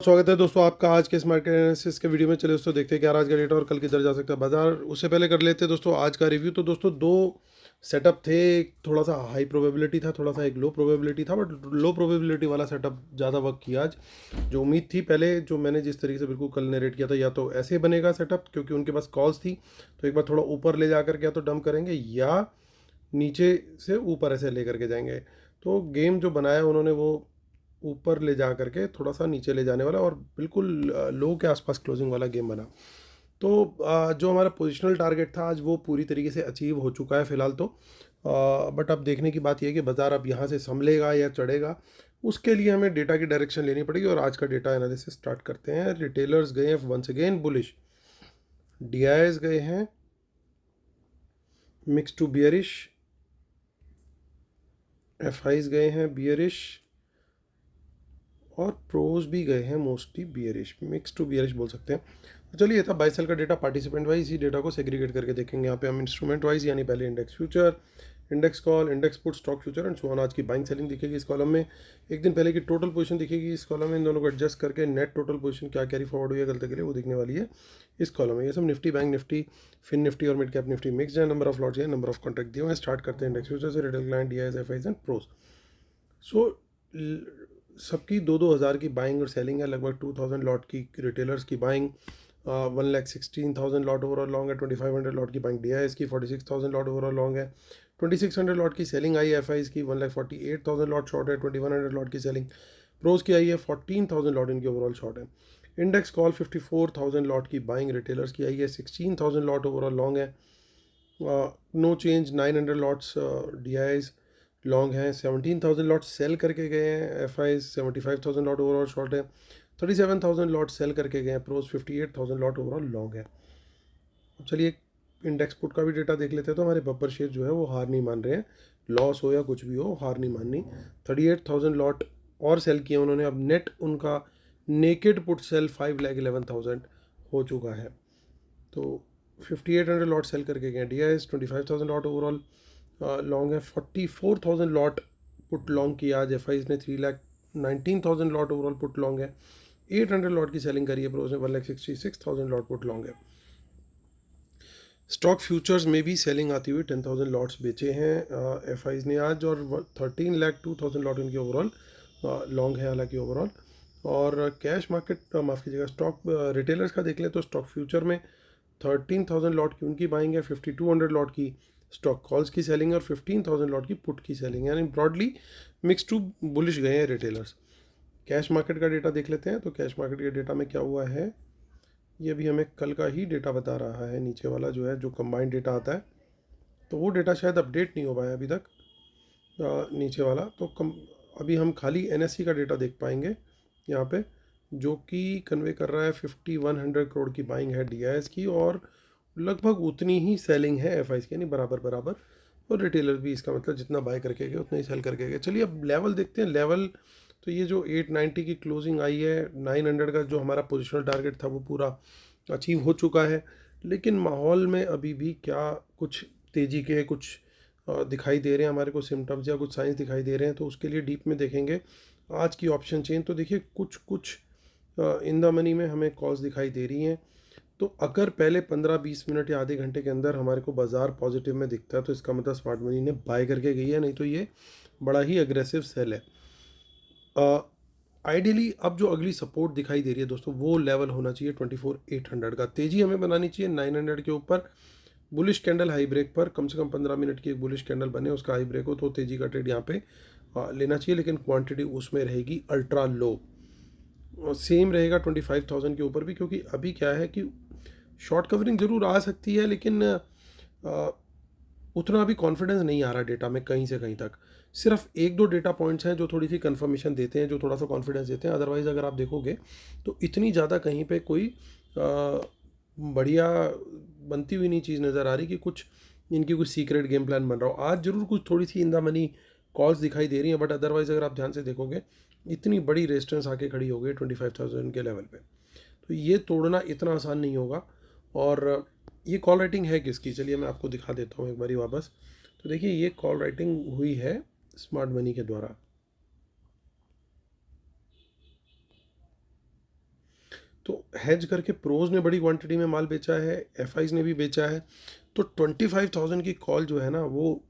स्वागत है दोस्तों आपका आज के इस मार्केट एनालिसिस के वीडियो में। चले दोस्तों देखते हैं कि यार आज का डेटा और कल किधर जा सकता है बाजार। उससे पहले कर लेते हैं दोस्तों आज का रिव्यू। तो दोस्तों दो सेटअप थे, एक थोड़ा सा हाई प्रोबेबिलिटी था, थोड़ा सा एक लो प्रोबेबिलिटी था, बट लो प्रोबेबिलिटी वाला सेटअप ज़्यादा वर्क किया आज। जो उम्मीद थी पहले, जो मैंने जिस तरीके से बिल्कुल कल नरेट किया था, या तो ऐसे बनेगा सेटअप क्योंकि उनके पास कॉल्स थी तो एक बार थोड़ा ऊपर ले जा करके या तो डंप करेंगे या नीचे से ऊपर ऐसे ले करके जाएंगे। तो गेम जो बनाया उन्होंने वो ऊपर ले जा करके थोड़ा सा नीचे ले जाने वाला और बिल्कुल लो के आसपास क्लोजिंग वाला गेम बना। तो जो हमारा पोजिशनल टारगेट था आज वो पूरी तरीके से अचीव हो चुका है फ़िलहाल तो। बट अब देखने की बात यह है कि बाज़ार अब यहाँ से संभलेगा या चढ़ेगा, उसके लिए हमें डेटा की डायरेक्शन लेनी पड़ेगी। और आज का डेटा एनालिसिस स्टार्ट करते हैं। रिटेलर्स गए हैं वंस अगेन बुलिश, डीआईएस गए हैं मिक्स टू बियरिश, एफआईज गए हैं बियरिश और प्रोज भी गए हैं mostly bearish, mix to bearish बोल सकते हैं। तो चलिए, ये था बाई सेल का डेटा। पार्टिसिपेंट वाइज इसी डेटा को सेग्रीगेट करके देखेंगे। यहाँ पे हम इंस्ट्रूमेंट वाइज यानी पहले index future, index call, index put, stock future and so on. आज की बाइंग सेलिंग दिखेगी इस कॉलम में। एक दिन पहले की टोटल पोजीशन दिखेगी इस कॉलम में। इन दोनों को एडजस्ट करके नेट टोटल पोजीशन क्या कैरी फॉरवर्ड हुई है कल तक के लिए वो दिखने वाली है इस कॉलम में। ये सब Nifty, bank Nifty, fin Nifty और मिड कैप निफ्टी मिक्स है। नंबर ऑफ लॉट्स है, नंबर ऑफ कॉन्ट्रैक्ट दिए हुए हैं। स्टार्ट करते हैं इंडेक्स फ्यूचर से। Retail client, DIIs, FIIs and pros. So सबकी 2-2 हज़ार की बाइंग और सेलिंग है। लगभग 2000 लॉट की रिटेलर्स की बाइंग, 1,16,000 लॉट ओवरऑल लॉन्ग है। 2500 लॉट की बाइंग डीआईएस की, 46,000 लॉट ओवरऑल लॉन्ग है। 2600 लॉट की सेलिंग आई है एफआईज की, 1,48,000 लॉट शॉर्ट है। 2100 लॉट की सेलिंग प्रोज की आई है, 14,000 लॉट इनकी ओवरऑल शॉर्ट है। इंडेक्स कॉल 54,000 लॉट की बाइंग रिटेलर्स की आई है, 16,000 लॉट ओवरऑल लॉन्ग है। No change, 900 lots DIs long हैं। 17,000 लॉट सेल करके गए हैं एफआईज, 75,000 लॉट ओवरऑल शॉर्ट है। 37,000 लॉट सेल करके गए हैं प्रोज, 58,000 लॉट ओवरऑल लॉन्ग है। अब चलिए इंडेक्स पुट का भी डेटा देख लेते हैं। तो हमारे बब्बर शेयर जो है वो हार नहीं मान रहे हैं, लॉस हो या कुछ भी हो हार नहीं माननी। 38,000 लॉट और सेल किए उन्होंने। अब नेट उनका नेकेड पुट सेल 5,11,000 हो चुका है। तो 5800 लॉट सेल करके गए। डीआईएस 25,000 लॉट ओवरऑल लॉन्ग है। 44,000 लॉट पुट लॉन्ग किया आज एफआईज ने। 3,19,000 लॉट ओवरऑल पुट लॉन्ग है। 800 लॉट की सेलिंग करी है प्रोज ने। 1,66,000 लॉट पुट लॉन्ग है। स्टॉक फ्यूचर्स में भी सेलिंग आती हुई 10,000 लॉट्स बेचे हैं एफआईज ने आज, और 13,02,000 लॉट इनकी ओवरऑल लॉन्ग है हालांकि ओवरऑल। और कैश मार्केट, माफ़ कीजिएगा, स्टॉक रिटेलर्स का देख लें तो स्टॉक फ्यूचर में 13,000 लॉट की उनकी बाइंग है, 5,200 लॉट की स्टॉक कॉल्स की सेलिंग है और 15,000 लॉट की पुट की सेलिंग है। यानी ब्रॉडली मिक्स टू बुलिश गए हैं रिटेलर्स। कैश मार्केट का डेटा देख लेते हैं। तो कैश मार्केट के डेटा में क्या हुआ है ये भी हमें कल का ही डेटा बता रहा है। नीचे वाला जो है, जो कंबाइंड डेटा आता है, तो वो डेटा शायद अपडेट नहीं हो पाया अभी तक। नीचे वाला तो अभी हम खाली एनएससी का डेटा देख पाएंगे यहाँ पे, जो कि कन्वे कर रहा है 5,100 करोड़ की बाइंग है डीआईएस की और लगभग उतनी ही सेलिंग है एफआईज की, यानी बराबर बराबर। और रिटेलर भी, इसका मतलब जितना बाय करके गए उतना ही सेल करके गए। चलिए अब लेवल देखते हैं। लेवल तो ये जो 890 की क्लोजिंग आई है, 900 का जो हमारा पोजिशनल टारगेट था वो पूरा अचीव हो चुका है। लेकिन माहौल में अभी भी क्या कुछ तेज़ी के कुछ दिखाई दे रहे हैं हमारे को सिम्टम्स या कुछ साइंस दिखाई दे रहे हैं, तो उसके लिए डीप में देखेंगे आज की ऑप्शन चेन। तो देखिए कुछ कुछ इन द मनी में हमें कॉल्स दिखाई दे रही हैं। तो अगर पहले 15-20 मिनट या आधे घंटे के अंदर हमारे को बाज़ार पॉजिटिव में दिखता है तो इसका मतलब स्मार्ट मनी ने बाय करके गई है, नहीं तो ये बड़ा ही अग्रेसिव सेल है। आइडियली अब जो अगली सपोर्ट दिखाई दे रही है दोस्तों, वो लेवल होना चाहिए 24,800 का। तेज़ी हमें बनानी चाहिए 900 के ऊपर। बुलिश कैंडल हाई ब्रेक पर कम से कम 15 मिनट की एक बुलिश कैंडल बने, उसका हाई ब्रेक हो तो तेज़ी का ट्रेड यहाँ पे लेना चाहिए। लेकिन क्वांटिटी उसमें रहेगी अल्ट्रा लो। सेम रहेगा 25,000 के ऊपर भी, क्योंकि अभी क्या है कि शॉर्ट कवरिंग ज़रूर आ सकती है, लेकिन उतना अभी कॉन्फिडेंस नहीं आ रहा डेटा में कहीं से कहीं तक। सिर्फ 1-2 डेटा पॉइंट्स हैं जो थोड़ी सी कन्फर्मेशन देते हैं, जो थोड़ा सा कॉन्फिडेंस देते हैं। अदरवाइज़ अगर आप देखोगे तो इतनी ज़्यादा कहीं पे कोई बढ़िया बनती हुई नहीं चीज़ नज़र आ रही कि कुछ इनकी कुछ सीक्रेट गेम प्लान बन रहा हो। आज ज़रूर कुछ थोड़ी सी इन द मनी कॉल्स दिखाई दे रही हैं, बट अदरवाइज़ अगर आप ध्यान से देखोगे इतनी बड़ी रेजिस्टेंस आके खड़ी हो गई 25,000 के लेवल पे, तो ये तोड़ना इतना आसान नहीं होगा। और ये कॉल राइटिंग है किसकी, चलिए मैं आपको दिखा देता हूँ एक बारी वापस। तो देखिए ये कॉल राइटिंग हुई है स्मार्ट मनी के द्वारा। हेज करके प्रोज ने बड़ी क्वांटिटी में माल बेचा है, एफआईज ने भी बेचा है। तो 25,000 की कॉल जो है ना, वो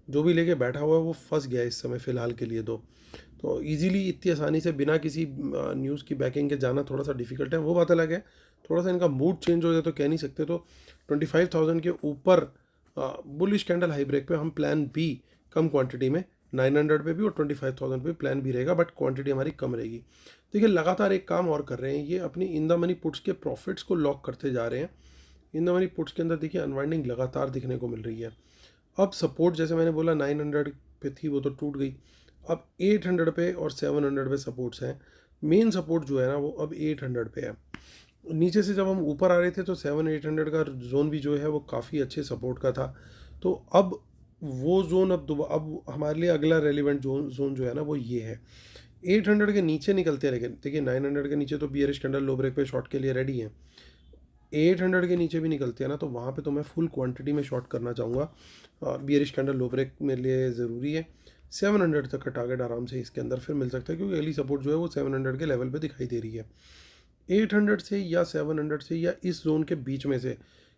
जो भी लेके बैठा हुआ है वो फंस गया है इस समय फ़िलहाल के लिए। तो ईज़िली इतनी आसानी से बिना किसी न्यूज़ की बैकिंग के जाना थोड़ा सा डिफ़िकल्ट है, वो बात अलग है। थोड़ा सा इनका मूड चेंज हो जाए तो कह नहीं सकते। तो 25,000 के ऊपर बुलिश कैंडल हाई ब्रेक पे हम प्लान बी कम क्वांटिटी में 900 पे भी और 25,000 पे प्लान बी रहेगा, बट क्वांटिटी हमारी कम रहेगी। देखिए लगातार एक काम और कर रहे हैं, ये अपनी इन द मनी पुट्स के प्रॉफिट्स को लॉक करते जा रहे हैं। इन द मनी पुट्स के अंदर देखिए अनवाइंडिंग लगातार दिखने को मिल रही है। अब सपोर्ट जैसे मैंने बोला 900 पे थी, वो तो टूट गई। अब 800 पे और 700 पे सपोर्ट्स हैं। मेन सपोर्ट जो है ना वो अब 800 पे है। नीचे से जब हम ऊपर आ रहे थे तो 700-800 का जोन भी जो है वो काफ़ी अच्छे सपोर्ट का था। तो अब वो जोन अब हमारे लिए अगला रेलिवेंट जोन जो है ना वो ये है। 800 के नीचे निकलते हैं, लेकिन देखिए 900 के नीचे तो बियरिश कैंडल लो ब्रेक पे शॉर्ट के लिए रेडी है। 800 के नीचे भी निकलते हैं ना, तो वहाँ पे तो मैं फुल क्वांटिटी में शॉर्ट करना चाहूँगा। बियरिश कैंडल लो ब्रेक मेरे लिए ज़रूरी है। 700 तक का टारगेट आराम से इसके अंदर फिर मिल सकता है, क्योंकि अगली सपोर्ट जो है वो 700 के लेवल पे दिखाई दे रही है। 800 से या 700 से या इस जोन के बीच में से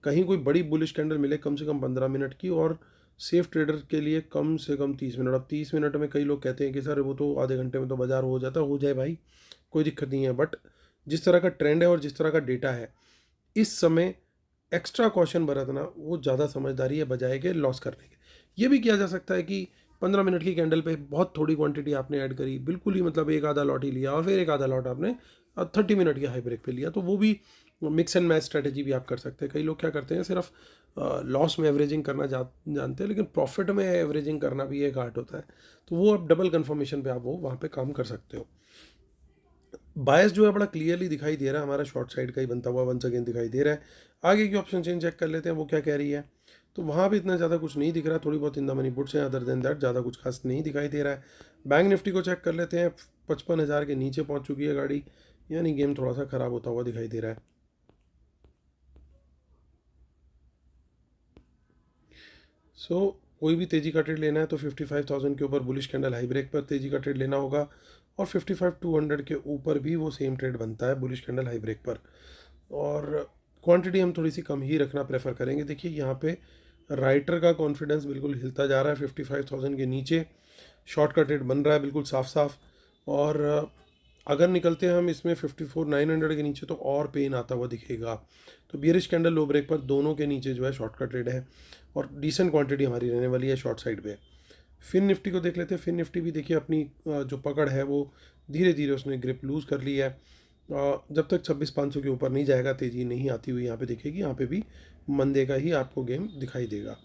कहीं कोई बड़ी बुलिश कैंडल मिले कम से कम 15 मिनट की, और सेफ ट्रेडर के लिए कम से कम 30 मिनट। अब 30 मिनट में कई लोग कहते हैं कि सर वो तो आधे घंटे में तो बाजार हो जाता है, हो जाए भाई, कोई दिक्कत नहीं है। बट जिस तरह का ट्रेंड है और जिस तरह का डेटा है इस समय, एक्स्ट्रा कॉशन बरतना वो ज़्यादा समझदारी है बजाय के लॉस करने के। ये भी किया जा सकता है कि 15 मिनट की कैंडल पे बहुत थोड़ी क्वांटिटी आपने ऐड करी, बिल्कुल ही मतलब एक आधा लॉट ही लिया, और फिर एक आधा लॉट आपने 30 मिनट की हाई ब्रेक पे लिया। तो वो भी मिक्स एंड मैच स्ट्रेटेजी भी आप कर सकते हैं। कई लोग क्या करते हैं, सिर्फ लॉस में एवरेजिंग करना जानते हैं, लेकिन प्रॉफिट में एवरेजिंग करना भी एक आर्ट होता है। तो वो आप डबल कन्फर्मेशन पे आप वो वहाँ पे काम कर सकते हो। बायस जो है बड़ा क्लियरली दिखाई दे रहा है, हमारा शॉर्ट साइड का ही बनता हुआ वंस अगेन दिखाई दे रहा है। आगे की ऑप्शन चेन चेक कर लेते हैं वो क्या कह रही है। तो वहाँ भी इतना ज़्यादा कुछ नहीं दिख रहा, थोड़ी बहुत इन द मनी पुट्स हैं, अदर देन दैट ज़्यादा कुछ खास नहीं दिखाई दे रहा है। बैंक निफ्टी को चेक कर लेते हैं। 55,000 के नीचे पहुँच चुकी है गाड़ी, यानी गेम थोड़ा सा ख़राब होता हुआ दिखाई दे रहा है। कोई भी तेज़ी का ट्रेड लेना है तो 55,000 के ऊपर बुलिश कैंडल हाई ब्रेक पर तेज़ी का ट्रेड लेना होगा, और 55,200 के ऊपर भी वो सेम ट्रेड बनता है बुलिश कैंडल हाई ब्रेक पर। और क्वांटिटी हम थोड़ी सी कम ही रखना प्रेफर करेंगे। देखिए यहाँ पे राइटर का कॉन्फिडेंस बिल्कुल हिलता जा रहा है। 55,000 के नीचे शॉर्ट का ट्रेड बन रहा है बिल्कुल साफ साफ। और अगर निकलते हैं हम इसमें 54,900 के नीचे तो और पेन आता हुआ दिखेगा। तो बियरिश कैंडल लो ब्रेक पर दोनों के नीचे जो है शॉर्ट का ट्रेड है, और डिसेंट क्वांटिटी हमारी रहने वाली है शॉर्ट साइड पे। फिन निफ्टी को देख लेते हैं। फिन निफ्टी भी देखिए अपनी जो पकड़ है वो धीरे धीरे उसने ग्रिप लूज़ कर ली है। जब तक 26,500 के ऊपर नहीं जाएगा तेज़ी नहीं आती हुई यहाँ पे दिखेगी। यहाँ पे भी मंदे का ही आपको गेम दिखाई देगा।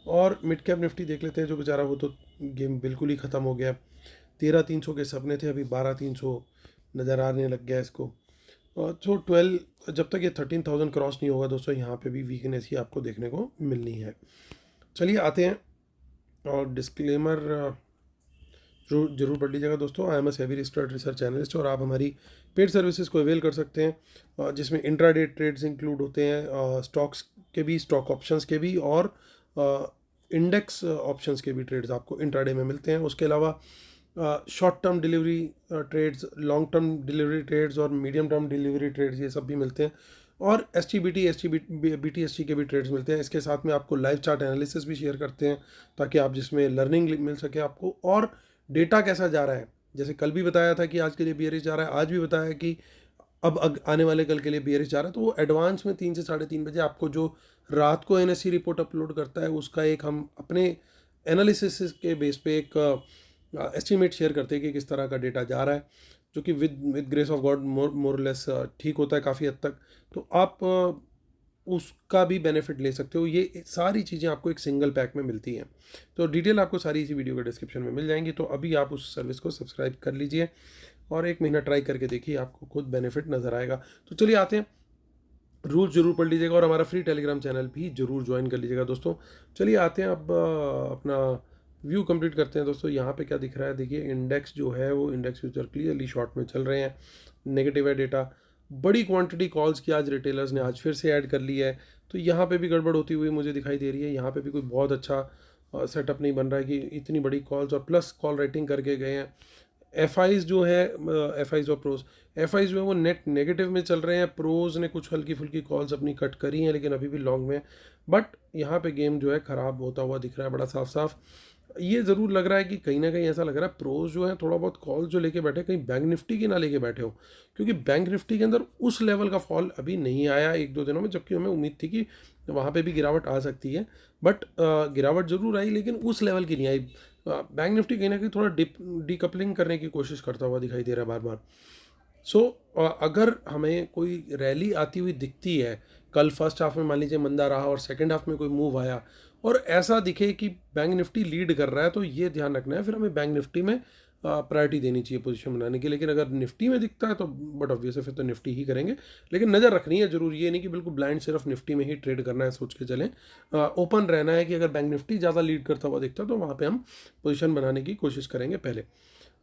और मिड कैप निफ्टी देख लेते हैं, जो बेचारा वो तो गेम बिल्कुल ही ख़त्म हो गया। 13,300 के सपने थे, अभी 12,300 नज़र आने लग गया इसको। तो 12 जब तक ये 13,000 क्रॉस नहीं होगा दोस्तों, यहाँ पे भी वीकनेस ही आपको देखने को मिलनी है। चलिए आते हैं, और डिस्क्लेमर जरूर पढ़ लीजिएगा दोस्तों। I am S heavy research analyst, और आप हमारी पेड सर्विसेज को अवेल कर सकते हैं, जिसमें इंट्राडे ट्रेड्स इंक्लूड होते हैं, स्टॉक्स के भी, स्टॉक ऑप्शंस के भी, और इंडेक्स ऑप्शंस के भी ट्रेड्स आपको इंट्राडे में मिलते हैं। उसके अलावा short term delivery trades, long term delivery trades और मीडियम टर्म डिलीवरी ट्रेड्स ये सब भी मिलते हैं। और S T B T S T के भी ट्रेड्स मिलते हैं। इसके साथ में आपको लाइव चार्ट एनालिसिस भी शेयर करते हैं, ताकि आप जिसमें लर्निंग मिल सके आपको, और डेटा कैसा जा रहा है। जैसे कल भी बताया था कि आज के लिए बियरिश जा रहा है, आज भी बताया कि अब आने वाले कल के लिए बियरिश जा रहा है। तो वो एडवांस में 3 से 3:30 बजे आपको जो रात को एनएससी रिपोर्ट अपलोड करता है, उसका एक हम अपने एनालिसिस के बेस पे एक एस्टिमेट शेयर करते हैं कि किस तरह का डेटा जा रहा है, जो कि with grace of God more less ठीक होता है काफ़ी हद तक। तो आप उसका भी बेनिफिट ले सकते हो। ये सारी चीज़ें आपको एक सिंगल पैक में मिलती हैं। तो डिटेल आपको सारी इसी वीडियो के डिस्क्रिप्शन में मिल जाएंगी। तो अभी आप उस सर्विस को सब्सक्राइब कर लीजिए, और 1 महीना ट्राई करके देखिए, आपको खुद बेनिफिट नज़र आएगा। तो चलिए आते हैं, रूल्स जरूर पढ़ लीजिएगा, और हमारा फ्री टेलीग्राम चैनल भी जरूर ज्वाइन कर लीजिएगा दोस्तों। चलिए आते हैं अब अपना व्यू कंप्लीट करते हैं दोस्तों। यहाँ पे क्या दिख रहा है, देखिए इंडेक्स जो है वो इंडेक्स फ्यूचर क्लियरली शॉर्ट में चल रहे हैं, नेगेटिव है डेटा। बड़ी क्वांटिटी कॉल्स की आज रिटेलर्स ने आज फिर से ऐड कर ली है, तो यहाँ पे भी गड़बड़ होती हुई मुझे दिखाई दे रही है। यहाँ पे भी कोई बहुत अच्छा सेटअप नहीं बन रहा है कि इतनी बड़ी कॉल्स और प्लस कॉल राइटिंग करके गए हैं। एफ आईज जो है, एफ आईज और प्रोज, एफ जो है वो नेट नेगेटिव में चल रहे हैं, प्रोज ने कुछ हल्की फुल्की कॉल्स अपनी कट करी हैं लेकिन अभी भी लॉन्ग में, बट यहाँ पे गेम जो है ख़राब होता हुआ दिख रहा है बड़ा साफ साफ। ये ज़रूर लग रहा है कि कहीं ना कहीं ऐसा लग रहा है प्रोज जो है थोड़ा बहुत कॉल जो लेके बैठे कहीं बैंक निफ्टी की ना लेके बैठे हो, क्योंकि बैंक निफ्टी के अंदर उस लेवल का फॉल अभी नहीं आया 1-2 दिनों में, जबकि हमें उम्मीद थी कि वहाँ पे भी गिरावट आ सकती है, बट गिरावट ज़रूर आई लेकिन उस लेवल की नहीं आई। बैंक निफ्टी कहीं ना कहीं थोड़ा डीकपलिंग करने की कोशिश करता हुआ दिखाई दे रहा है बार बार। सो अगर हमें कोई रैली आती हुई दिखती है, कल फर्स्ट हाफ में मान लीजिए मंदा रहा और सेकंड हाफ में कोई मूव आया और ऐसा दिखे कि बैंक निफ्टी लीड कर रहा है, तो ये ध्यान रखना है, फिर हमें बैंक निफ्टी में प्रायोरिटी देनी चाहिए पोजीशन बनाने की। लेकिन अगर निफ्टी में दिखता है तो बट ऑब्वियस है फिर तो निफ्टी ही करेंगे, लेकिन नज़र रखनी है जरूर, ये नहीं कि बिल्कुल ब्लाइंड सिर्फ निफ्टी में ही ट्रेड करना है सोच के चलें। ओपन रहना है कि अगर बैंक निफ्टी ज़्यादा लीड करता हुआ दिखता है तो वहाँ पर हम पोजिशन बनाने की कोशिश करेंगे पहले।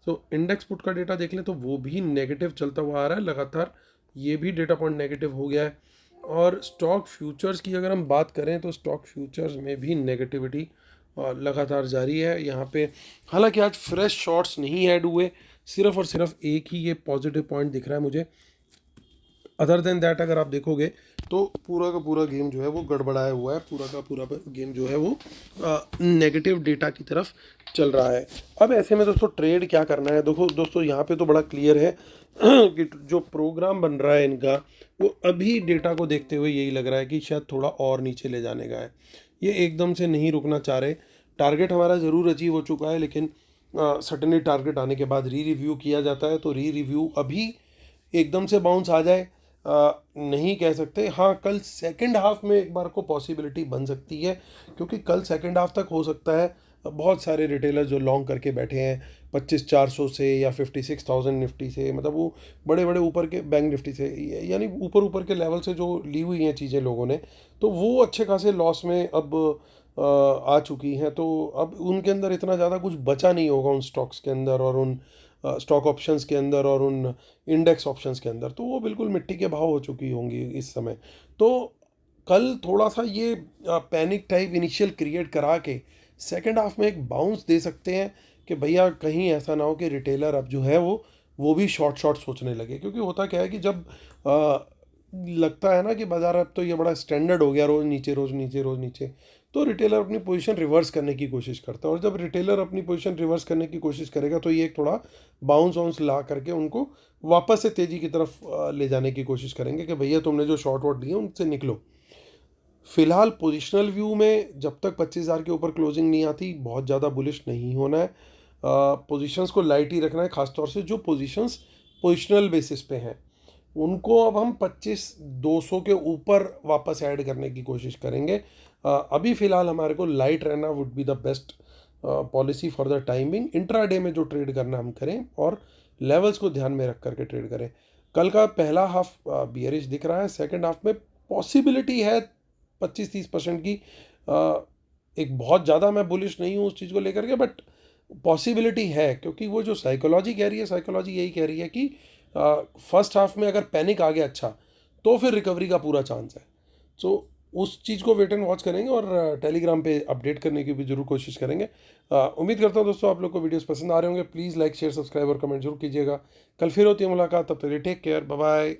तो इंडेक्स पुट का डेटा देख लें तो वो भी नेगेटिव चलता हुआ आ रहा है लगातार, ये भी डेटा पॉइंट नेगेटिव हो गया है। और स्टॉक फ्यूचर्स की अगर हम बात करें तो स्टॉक फ्यूचर्स में भी नेगेटिविटी लगातार जारी है यहाँ पे। हालांकि आज फ्रेश शॉर्ट्स नहीं ऐड हुए, सिर्फ और सिर्फ एक ही ये पॉजिटिव पॉइंट दिख रहा है मुझे। अदर देन दैट अगर आप देखोगे तो पूरा का पूरा गेम जो है वो गड़बड़ाया हुआ है, पूरा का पूरा गेम जो है वो नेगेटिव डेटा की तरफ चल रहा है। अब ऐसे में दोस्तों ट्रेड क्या करना है, देखो दोस्तों यहाँ पे तो बड़ा क्लियर है कि जो प्रोग्राम बन रहा है इनका वो अभी डेटा को देखते हुए यही लग रहा है कि शायद थोड़ा और नीचे ले जाने का है, ये एकदम से नहीं रुकना चाह रहे। टारगेट हमारा ज़रूर अचीव हो चुका है लेकिन सर्टेनली टारगेट आने के बाद रिव्यू किया जाता है, तो रिव्यू अभी एकदम से बाउंस आ जाए नहीं कह सकते। हाँ, कल सेकंड हाफ में एक बार को पॉसिबिलिटी बन सकती है, क्योंकि कल सेकंड हाफ तक हो सकता है बहुत सारे रिटेलर जो लॉन्ग करके बैठे हैं 25,400 से या 56,000 निफ्टी से, मतलब वो बड़े बड़े ऊपर के बैंक निफ्टी से, यानी ऊपर ऊपर के लेवल से जो ली हुई हैं चीज़ें लोगों ने, तो वो अच्छे खासे लॉस में अब आ चुकी हैं। तो अब उनके अंदर इतना ज़्यादा कुछ बचा नहीं होगा उन स्टॉक्स के अंदर और उन स्टॉक ऑप्शंस के अंदर और उन इंडेक्स ऑप्शंस के अंदर, तो वो बिल्कुल मिट्टी के भाव हो चुकी होंगी इस समय। तो कल थोड़ा सा ये पैनिक टाइप इनिशियल क्रिएट करा के सेकंड हाफ में एक बाउंस दे सकते हैं कि भैया कहीं ऐसा ना हो कि रिटेलर अब जो है वो भी शॉर्ट शॉर्ट सोचने लगे। क्योंकि होता क्या है कि जब लगता है ना कि बाजार अब तो ये बड़ा स्टैंडर्ड हो गया, रोज़ नीचे रोज़ नीचे रोज़ नीचे, तो रिटेलर अपनी पोजीशन रिवर्स करने की कोशिश करता है। और जब रिटेलर अपनी पोजीशन रिवर्स करने की कोशिश करेगा तो ये एक थोड़ा बाउंस वाउंस ला करके उनको वापस से तेज़ी की तरफ ले जाने की कोशिश करेंगे कि भैया तुमने जो शॉर्ट वॉट लिए उनसे निकलो। फिलहाल पोजिशनल व्यू में जब तक 25,000 के ऊपर क्लोजिंग नहीं आती बहुत ज़्यादा बुलिश नहीं होना है, पोजीशंस को लाइट ही रखना है, खासतौर से जो पोजीशंस पोजिशनल बेसिस पे हैं उनको अब हम 25,200 के ऊपर वापस ऐड करने की कोशिश करेंगे। अभी फ़िलहाल हमारे को लाइट रहना would be the best policy for the timing. Intraday में जो ट्रेड करना हम करें और लेवल्स को ध्यान में रख करके ट्रेड करें। कल का पहला हाफ बियरिश दिख रहा है, सेकंड हाफ में पॉसिबिलिटी है 25-30% की। एक बहुत ज़्यादा मैं बुलिश नहीं हूँ उस चीज़ को लेकर के, बट पॉसिबिलिटी है, क्योंकि वो जो साइकोलॉजी कह रही है, साइकोलॉजी यही कह रही है कि फर्स्ट हाफ में अगर पैनिक आ गया अच्छा तो फिर रिकवरी का पूरा चांस है। सो उस चीज़ को वेट एंड वॉच करेंगे और टेलीग्राम पे अपडेट करने की भी जरूर कोशिश करेंगे। उम्मीद करता हूँ दोस्तों आप लोग को वीडियोस पसंद आ रहे होंगे। प्लीज़ लाइक शेयर सब्सक्राइब और कमेंट जरूर कीजिएगा। कल फिर होती है मुलाकात, तब तक टेक केयर, बाय बाय।